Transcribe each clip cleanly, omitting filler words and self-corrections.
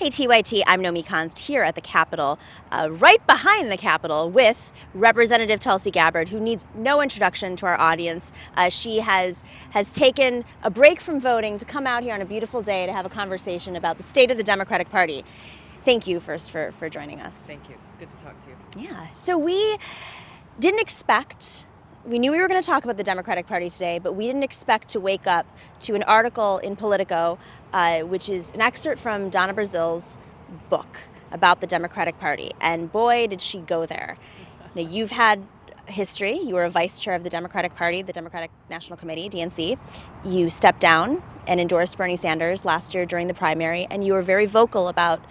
Hey TYT, I'm Nomiki Konst here at the Capitol, right behind the Capitol with Representative Tulsi Gabbard, who needs no introduction to our audience. She has taken a break from voting to come out here on a beautiful day to have a conversation about the state of the Democratic Party. Thank you first for joining us. Thank you. It's good to talk to you. Yeah, so we didn't expect, we knew we were going to talk about the Democratic Party today, but we didn't expect to wake up to an article in Politico, which is an excerpt from Donna Brazile's book about the Democratic Party. And boy, did she go there. Now, you've had history. You were a vice chair of the Democratic Party, the Democratic National Committee, DNC. You stepped down and endorsed Bernie Sanders last year during the primary, and you were very vocal about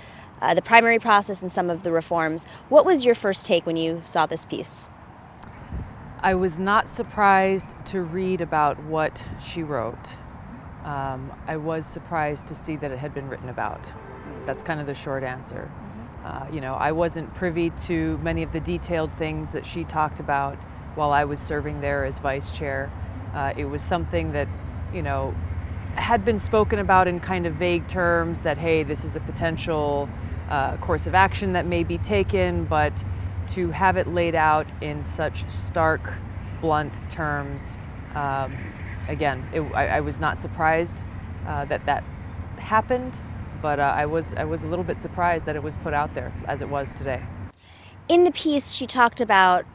the primary process and some of the reforms. What was your first take when you saw this piece? I was not surprised to read about what she wrote. I was surprised to see that it had been written about. That's kind of the short answer. I wasn't privy to many of the detailed things that she talked about while I was serving there as vice chair. It was something that, had been spoken about in kind of vague terms that, hey, this is a potential course of action that may be taken, but to have it laid out in such stark, blunt terms, I was not surprised that happened, but I was a little bit surprised that it was put out there as it was today. In the piece, she talked about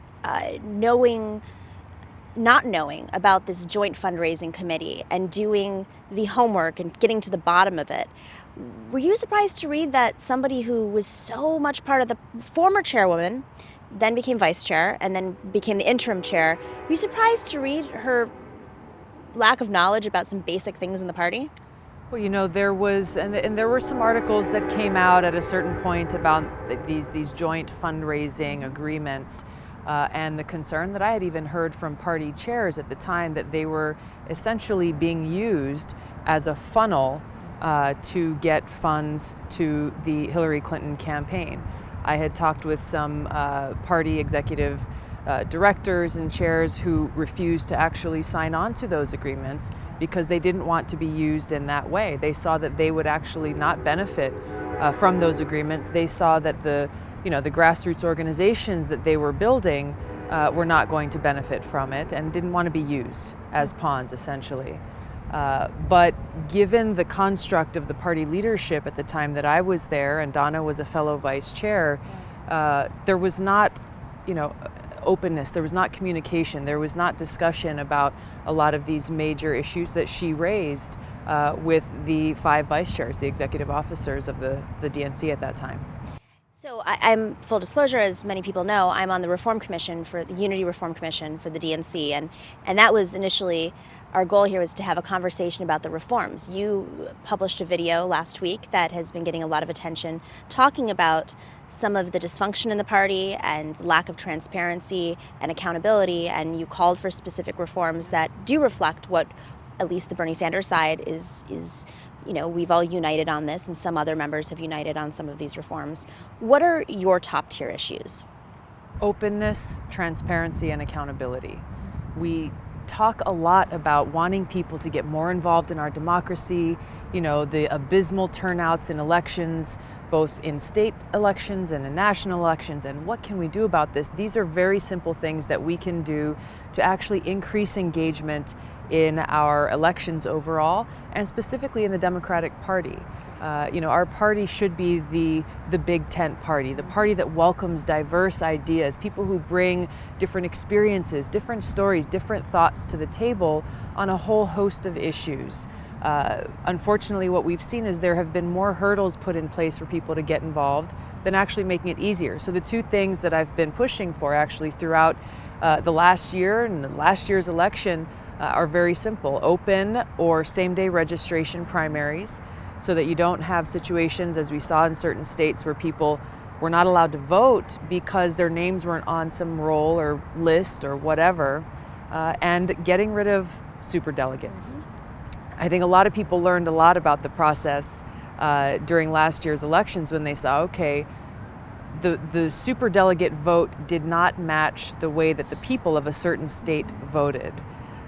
not knowing about this joint fundraising committee and doing the homework and getting to the bottom of it. Were you surprised to read that somebody who was so much part of the former chairwoman, then became vice chair, and then became the interim chair, were you surprised to read her lack of knowledge about some basic things in the party? Well, there were some articles that came out at a certain point about these joint fundraising agreements, and the concern that I had even heard from party chairs at the time that they were essentially being used as a funnel to get funds to the Hillary Clinton campaign. I had talked with some party executive directors and chairs who refused to actually sign on to those agreements because they didn't want to be used in that way. They saw that they would actually not benefit from those agreements. They saw that the grassroots organizations that they were building were not going to benefit from it and didn't want to be used as pawns, essentially. But given the construct of the party leadership at the time that I was there, and Donna was a fellow vice chair, there was not, openness, there was not communication, there was not discussion about a lot of these major issues that she raised with the 5 vice chairs, the executive officers of the DNC at that time. So I'm, full disclosure, as many people know, I'm on the Reform Commission for the Unity Reform Commission for the DNC, and that was initially our goal here, was to have a conversation about the reforms. You published a video last week that has been getting a lot of attention, talking about some of the dysfunction in the party and lack of transparency and accountability, and you called for specific reforms that do reflect what at least the Bernie Sanders side is we've all united on this, and some other members have united on some of these reforms. What are your top tier issues? Openness, transparency, and accountability. We talk a lot about wanting people to get more involved in our democracy, the abysmal turnouts in elections, both in state elections and in national elections, and what can we do about this? These are very simple things that we can do to actually increase engagement in our elections overall, and specifically in the Democratic Party. Our party should be the big tent party, the party that welcomes diverse ideas, people who bring different experiences, different stories, different thoughts to the table on a whole host of issues. Unfortunately, what we've seen is there have been more hurdles put in place for people to get involved than actually making it easier. So the 2 things that I've been pushing for actually throughout the last year and the last year's election are very simple: open or same-day registration primaries, so that you don't have situations, as we saw in certain states, where people were not allowed to vote because their names weren't on some roll or list or whatever, and getting rid of superdelegates. I think a lot of people learned a lot about the process during last year's elections when they saw, okay, the superdelegate vote did not match the way that the people of a certain state voted.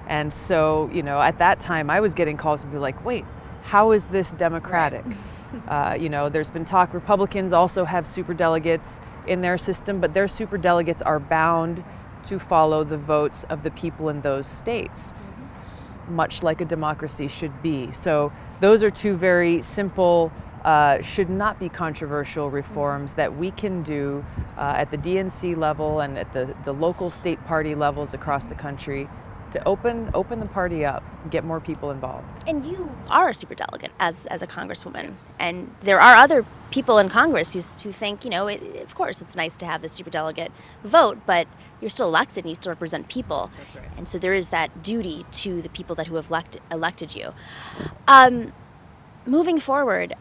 And so, at that time I was getting calls from people like, wait, how is this democratic? Right. There's been talk Republicans also have superdelegates in their system, but their superdelegates are bound to follow the votes of the people in those states, much like a democracy should be. So those are two very simple, should not be controversial reforms that we can do at the DNC level and at the local state party levels across the country to open the party up and get more people involved. And you are a superdelegate as a congresswoman, and there are other people in Congress who think, of course it's nice to have the superdelegate vote, but you're still elected and you still represent people. That's right. And so there is that duty to the people who have elected you. Moving forward,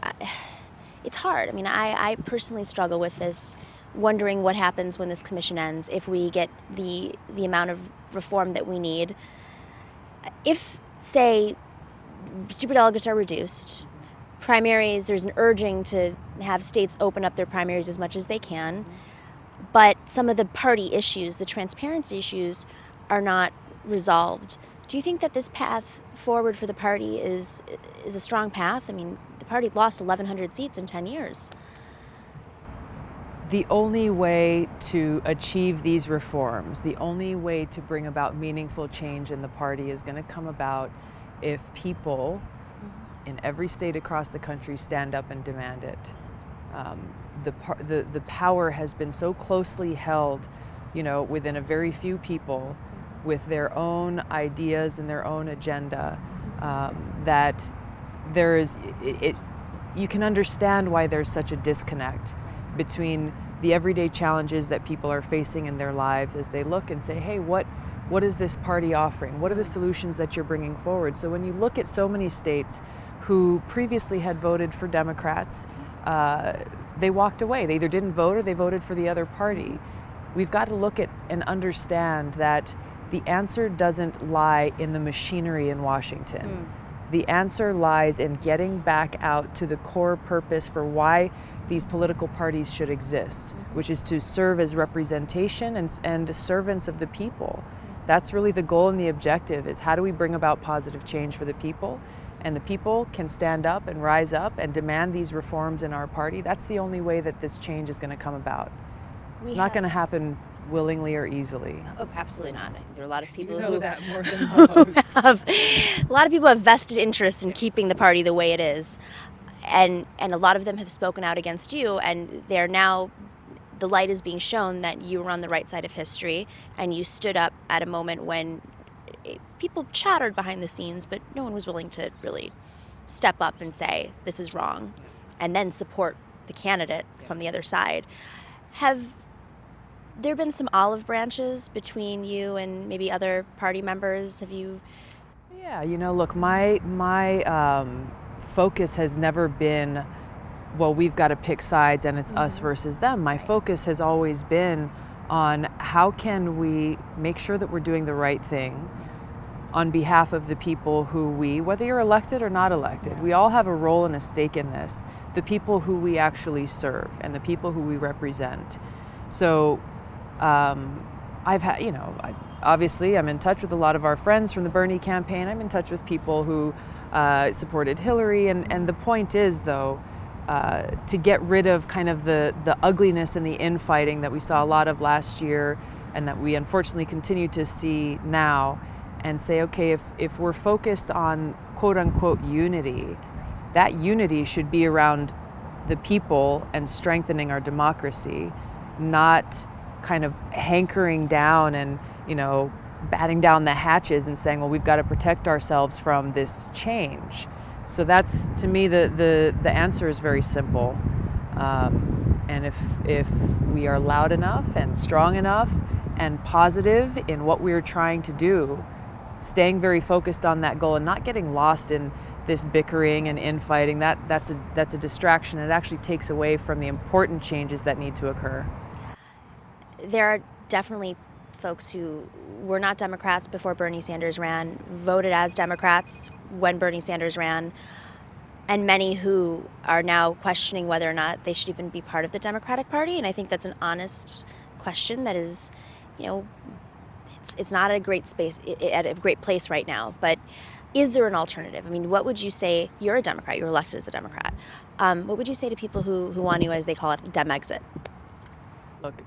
it's hard. I mean, I personally struggle with this, wondering what happens when this commission ends, if we get the amount of reform that we need. If, say, superdelegates are reduced, primaries, there's an urging to have states open up their primaries as much as they can, but some of the party issues, the transparency issues, are not resolved. Do you think that this path forward for the party is a strong path? I mean, the party lost 1,100 seats in 10 years. The only way to achieve these reforms, the only way to bring about meaningful change in the party is going to come about if people in every state across the country stand up and demand it. The power has been so closely held, within a very few people with their own ideas and their own agenda, that there is, you can understand why there's such a disconnect between the everyday challenges that people are facing in their lives as they look and say, hey, what is this party offering? What are the solutions that you're bringing forward? So when you look at so many states who previously had voted for Democrats, they walked away. They either didn't vote or they voted for the other party. We've got to look at and understand that the answer doesn't lie in the machinery in Washington. The answer lies in getting back out to the core purpose for why these political parties should exist, which is to serve as representation and servants of the people. That's really the goal and the objective, is how do we bring about positive change for the people? And the people can stand up and rise up and demand these reforms in our party. That's the only way that this change is going to come about. It's not going to happen willingly or easily. Oh, absolutely not. I think there are a lot of people who that more than most. a lot of people have vested interest in keeping the party the way it is. And a lot of them have spoken out against you, and they're now, the light is being shown that you were on the right side of history, and you stood up at a moment when people chattered behind the scenes, but no one was willing to really step up and say, this is wrong, and then support the candidate from the other side. Have there been some olive branches between you and maybe other party members? Have you? Yeah, look, my focus has never been, well, we've got to pick sides and it's us versus them. My focus has always been on how can we make sure that we're doing the right thing on behalf of the people who whether you're elected or not elected, we all have a role and a stake in this, the people who we actually serve and the people who we represent. So I've had, obviously I'm in touch with a lot of our friends from the Bernie campaign. I'm in touch with people who supported Hillary, and the point is, though, to get rid of kind of the ugliness and the infighting that we saw a lot of last year and that we unfortunately continue to see now, and say, okay, if we're focused on quote unquote unity, that unity should be around the people and strengthening our democracy, not kind of hankering down and, batting down the hatches and saying, well, we've got to protect ourselves from this change. So that's, to me, the answer is very simple. And if we are loud enough and strong enough and positive in what we're trying to do, staying very focused on that goal and not getting lost in this bickering and infighting, that's a distraction. It actually takes away from the important changes that need to occur. There are definitely folks who were not Democrats before Bernie Sanders ran, voted as Democrats when Bernie Sanders ran, and many who are now questioning whether or not they should even be part of the Democratic Party. And I think that's an honest question that is, it's not a great space, at a great place right now. But Is there an alternative? I mean, what would you say? You're a Democrat. You're elected as a Democrat. What would you say to people who want to, as they call it, Dem exit? Look,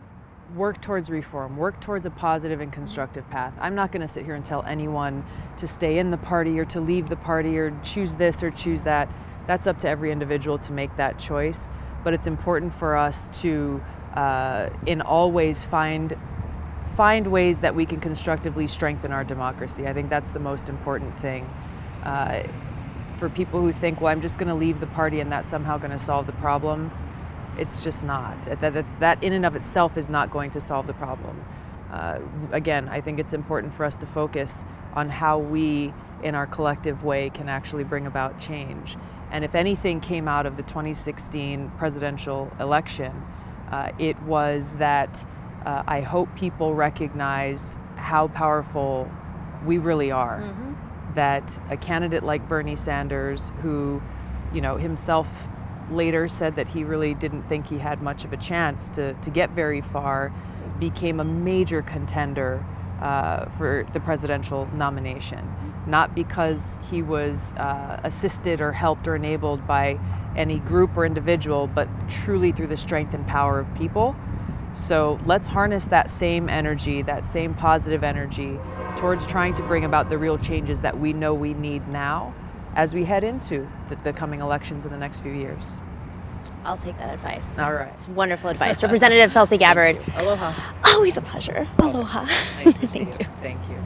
work towards reform, work towards a positive and constructive path. I'm not going to sit here and tell anyone to stay in the party or to leave the party or choose this or choose that. That's up to every individual to make that choice. But it's important for us to, in all ways, find ways that we can constructively strengthen our democracy. I think that's the most important thing. For people who think, well, I'm just going to leave the party and that's somehow going to solve the problem, it's just not. That in and of itself is not going to solve the problem. Again, I think it's important for us to focus on how we, in our collective way, can actually bring about change. And if anything came out of the 2016 presidential election, it was that I hope people recognized how powerful we really are. Mm-hmm. That a candidate like Bernie Sanders, who, himself later said that he really didn't think he had much of a chance to get very far, became a major contender for the presidential nomination. Not because he was assisted or helped or enabled by any group or individual, but truly through the strength and power of people. So let's harness that same energy, that same positive energy, towards trying to bring about the real changes that we know we need now as we head into the coming elections in the next few years. I'll take that advice. All right. It's wonderful advice. Representative Tulsi Gabbard. Aloha. Always a pleasure. Aloha. Nice to see Thank you. you. Thank you.